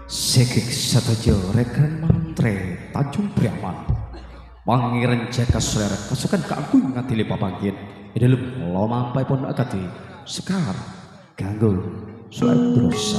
Sekik satojo rekan mantre Tanjung Priaman Pangeran Jaka Selera kasukan keagung ngatili papangkin dalam lomampai pondok akati sekar ganggu suara dosa.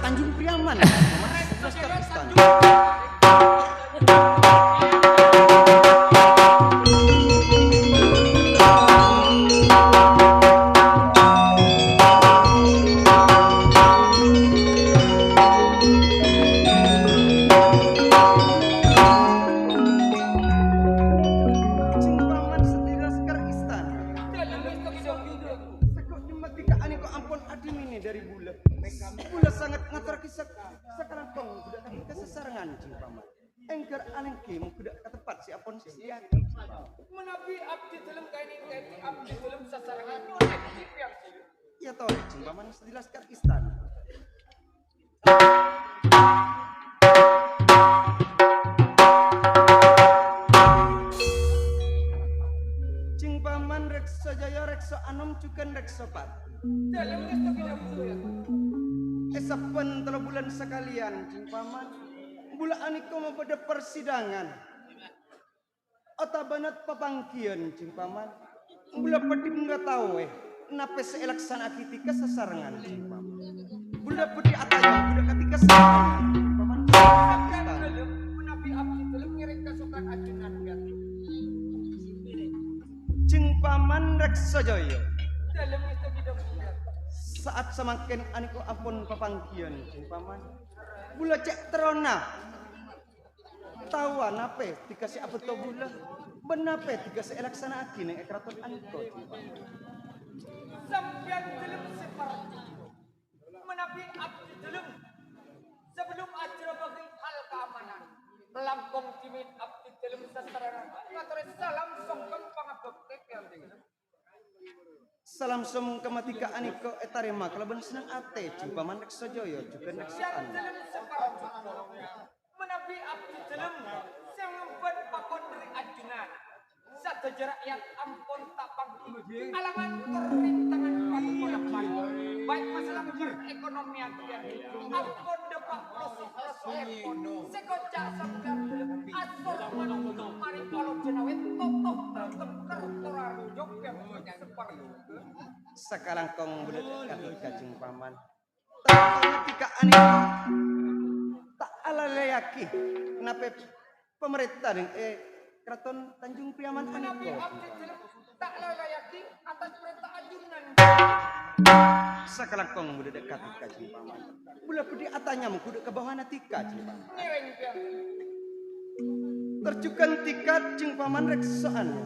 Tanjung Priaman. Engker anengki kuda ketepat si apon siang menabi abdi dalam kaini abdi dalam sasarangan ya toh paman dijelaskan istana cing paman rekso jaya rekso anom cukan rekso pat dalam resto kita ya esapen 3 bulan sekalian cing paman bula aniko mau pada persidangan otabanat papangkian cing paman bula pedi nggak tahu nape seelaksana kitika sasarangan cing paman bula pedi ataya bula ketika sasarangan cing paman menabi abdi dalam ngiring kasukan ajunan cing paman reksa jaya dalam resto kita saat semakin aniko apun papangkian cing paman bula cek terona tawa nape dikasih apa to bula benape dikasih elaksana aki neng ekraton aniko sampai dalam seperti menabi abdi dalam sebelum acara bagi hal keamanan melambung timit abdi dalam sasaran ngatur salam songkong pangabektek yang salam som kematika aniko etarema kalaban senang ate jumpa mandek sojoyo juga neksaan menabi abdi dalam semembuat pakon dari ajunan satu jarak yang ampun tak pangki alangan perintangan pangkulapan baik masalah perekonomian ampun depak proses sekocak sampai asal menunggu mari kalau jenawet totoh temker torarujok yang seperti sekarang kong bulat ketika jumpa man ketika aniko tak ala layaki kenapa pemerintah nih Keraton Tanjung Priaman menabi aniko abdi dalam tak layaki atas perintah ajunan sekarang kong bulat ketika jumpa man bula pedi atanya mengkuda ke bawah natika jumpa ngiring kan terjukan tikat jeng paman reksoannya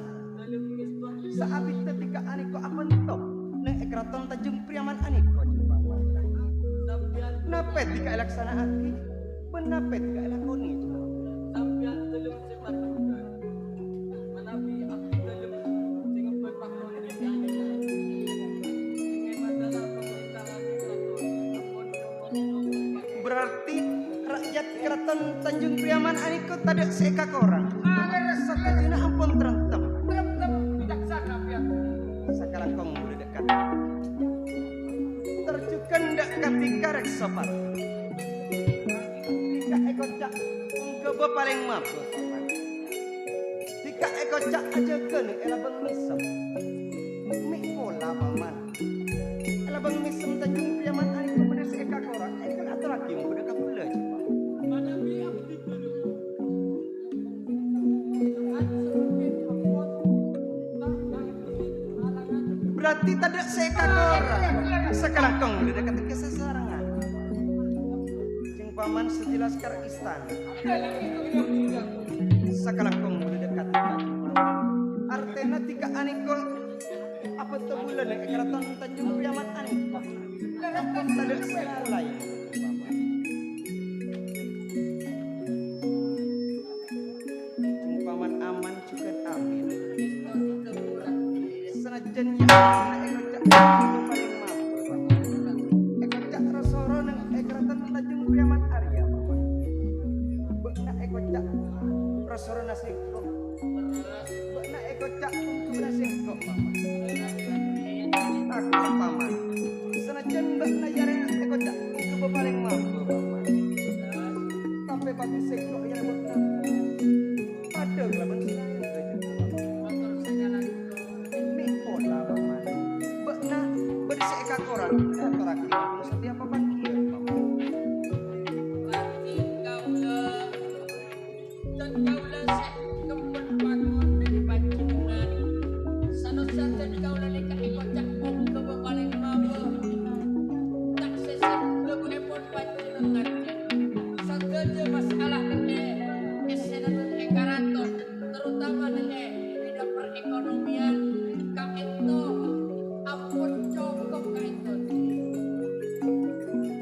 saat itu ketika aniko apa top neng Keraton Tanjung Priaman aniko jeng paman napet tika elaksana aki benapet tika elakoni sampai dalam sepatukan menabi abdi dalam sehingga berpakron masalah pemerintahan berarti rakyat Keraton Tanjung Priaman aniko tadi seekak orang sakatina ampun terentem bijaksana pihak sekarang kong udah dekat sopan. Jika eko cak kebo paling mampu. Jika eko cak aja kene elabang misem. Mik pola paman. Elabang misem Tanjung Priaman ani ko bener seeka korak. Eko atur lagi mau dekat pula coba. Berarti tidak seeka korak. Sekarang kong udah dekat ke sasarangan. Jeng paman sejelas kar istana. Sekarang kong udah dekat ke artena tika aniko apa tuh bulan yang keratan Tanjung Priaman aniko. Apa tidak salah ya. Jeng paman aman juga amin. Senajan ya paling mampu. Eko cak rasoro nang ekratan Tanjung Priaman Arya. Bekna eko cak rasoro nasiko. Bekna eko cak nasiko paman. Aku paman. Senajan bekna yareng eko cak kebo paling mampu paman. Sampai pati seko ya bekna. Pada kelaban pola paman. Bekna berseka koran aturake setiap papan kieu paman.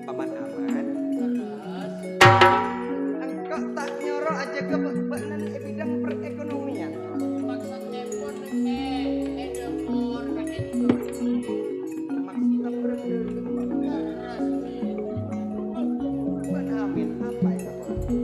Paman aman. Engkau tak nyoro aja ke bekna di bidang perekonomian. Maksudnya amin apa itu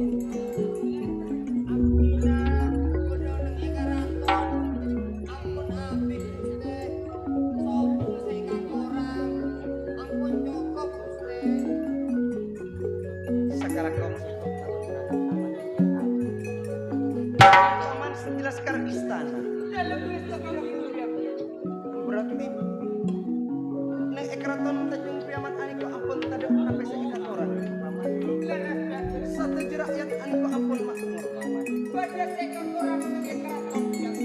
sekarang kau paman sejelas kar istana. Berarti neng ekraton Tanjung Priaman aniko ampun tada sampai seikat orang paman. Satu rakyat aniko ampun makmur paman. Pada seekor orang ekraton yang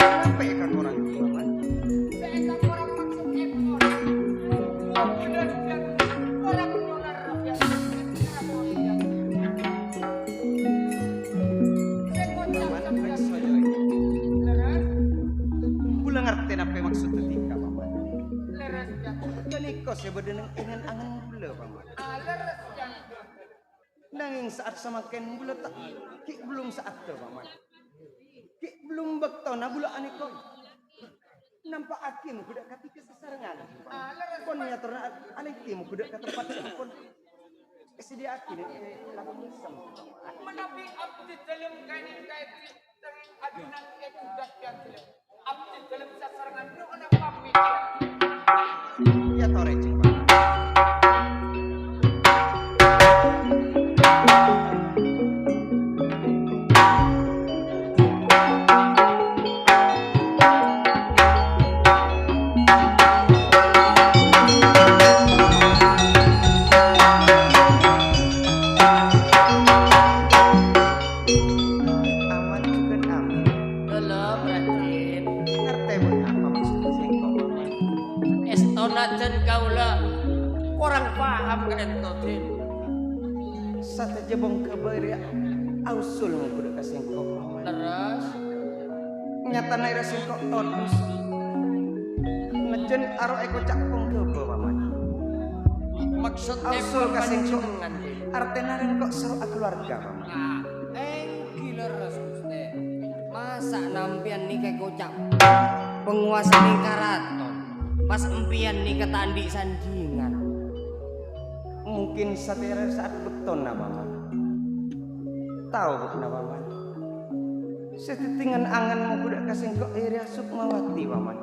Kenapa ikat orang paman? seekor orang maksud ekor. Benar dan orang dolar rakyat. Paman rek soyo. Kula ngerti apa maksud ketika paman. Leres yang Kaniko sebedeneng ingin angen kula paman. leres yang Nanging saat samaken bula tak ki belum saat tu paman. Ki belum bektona bula aniko. Nampak akim kuda ketika sesarengan. Pon nyaturna alikim kuda ke tempat pun sedia akim lapan misem. menapi abdi dalam kainin kaiti dengan adunan ekudat yang dalam abdi dalam sasarangan nu anak pamit Ya tore cing paman. Aman juga amin. Halo, Raden. Ngerti buat apa maksudnya singkong paman. Estonajen kaula kurang paham ka ento, Den. Sate jebong keberia ausul mau kuda ka singkong paman. Terus Nyata naira singkong tonus. Ngejen aro eko cakpung kebe paman. maksud Ausul ka singkong panjenengan, Den. artena ren kok seru keluarga paman. Ah, gila Gusti. Masa nampian nih kayak kocak penguasa ning karaton. Pas empian nih ketandi sandingan. Mungkin satira saat beton na paman. Tahu na paman. Setitingan angan mau kuda ka singkong area Sukmawati paman.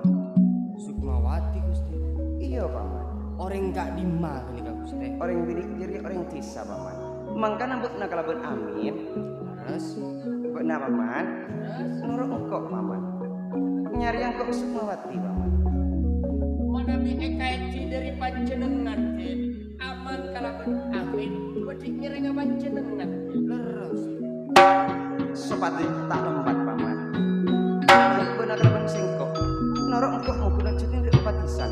Sukmawati Gusti. Iya paman. orang gak dimah nih Kak Gusti. Orang bidik diri orang tisa paman. Mangka nambut nakalabun amin. Terus Benar paman. Nurut engkau paman. Nyari yang kau Sukmawati paman. Manami ekaiti dari panjenengan Din. Aman kalaban amin. Bedik ngiring panjenengan. leres. Sepatu tak lembat paman. Benar kalaban singkok. Nurut engkau mau guna cuti dari patisan.